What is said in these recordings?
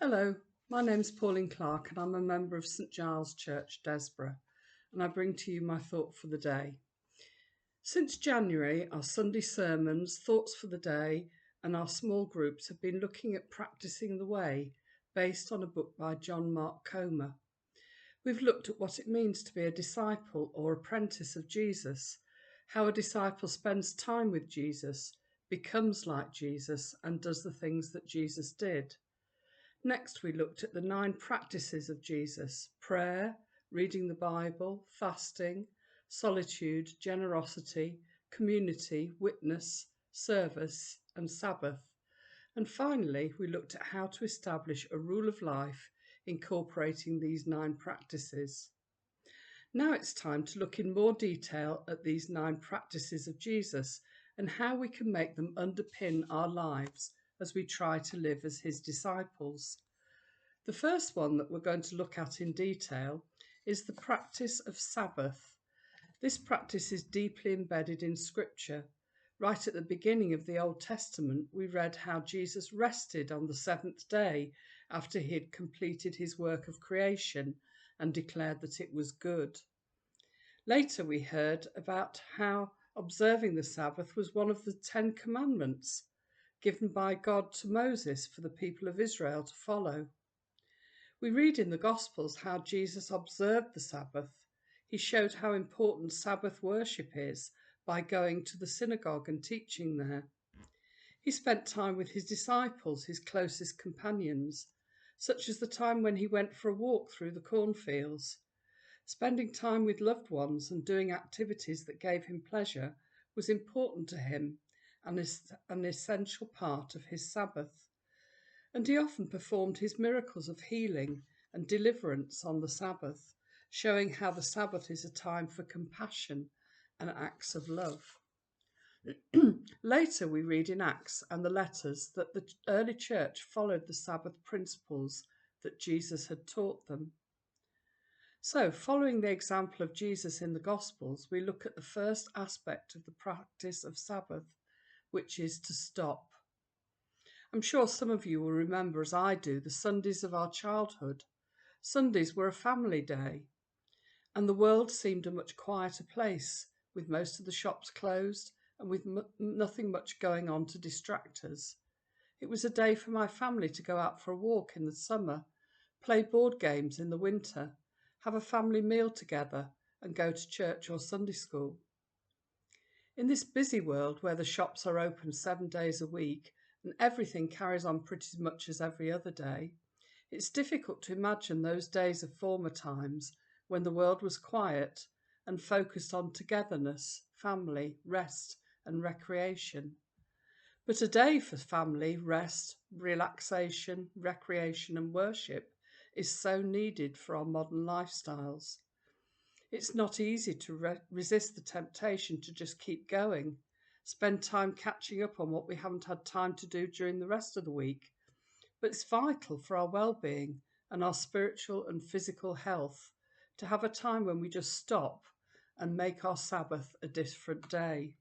Hello, my name's Pauline Clark and I'm a member of St Giles Church, Desborough, and I bring to you my thought for the day. Since January, our Sunday sermons, thoughts for the day, and our small groups have been looking at practicing the way based on a book by John Mark Comer. We've looked at what it means to be a disciple or apprentice of Jesus, how a disciple spends time with Jesus, becomes like Jesus, and does the things that Jesus did. Next, we looked at the 9 practices of Jesus: prayer, reading the Bible, fasting, solitude, generosity, community, witness, service, and Sabbath. And finally, we looked at how to establish a rule of life incorporating these 9 practices. Now it's time to look in more detail at these 9 practices of Jesus and how we can make them underpin our lives as we try to live as his disciples. The first one that we're going to look at in detail is the practice of Sabbath. This practice is deeply embedded in Scripture. Right at the beginning of the Old Testament, we read how Jesus rested on the 7th day after he had completed his work of creation and declared that it was good. Later, we heard about how observing the Sabbath was one of the 10 commandments given by God to Moses for the people of Israel to follow. We read in the Gospels how Jesus observed the Sabbath. He showed how important Sabbath worship is by going to the synagogue and teaching there. He spent time with his disciples, his closest companions, such as the time when he went for a walk through the cornfields. Spending time with loved ones and doing activities that gave him pleasure was important to him and is an essential part of his Sabbath. And he often performed his miracles of healing and deliverance on the Sabbath, showing how the Sabbath is a time for compassion and acts of love. Later, we read in Acts and the letters that the early church followed the Sabbath principles that Jesus had taught them. So, following the example of Jesus in the Gospels, we look at the first aspect of the practice of Sabbath, which is to stop. I'm sure some of you will remember, as I do, the Sundays of our childhood. Sundays were a family day, and the world seemed a much quieter place, with most of the shops closed and with nothing much going on to distract us. It was a day for my family to go out for a walk in the summer, play board games in the winter, have a family meal together, and go to church or Sunday school. In this busy world where the shops are open 7 days a week and everything carries on pretty much as every other day, it's difficult to imagine those days of former times when the world was quiet and focused on togetherness, family, rest, and recreation. But a day for family, rest, relaxation, recreation, and worship is so needed for our modern lifestyles. It's not easy to resist the temptation to just keep going, spend time catching up on what we haven't had time to do during the rest of the week. But it's vital for our well-being and our spiritual and physical health to have a time when we just stop and make our Sabbath a different day.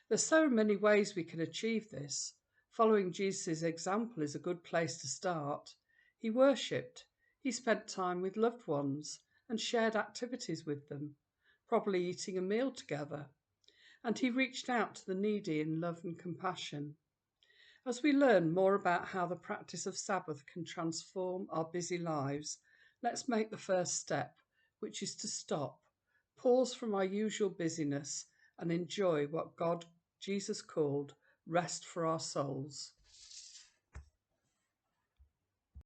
There's so many ways we can achieve this. Following Jesus' example is a good place to start. He worshipped. He spent time with loved ones and shared activities with them, probably eating a meal together. And he reached out to the needy in love and compassion. As we learn more about how the practice of Sabbath can transform our busy lives, let's make the first step, which is to stop, pause from our usual busyness, and enjoy what Jesus called rest for our souls.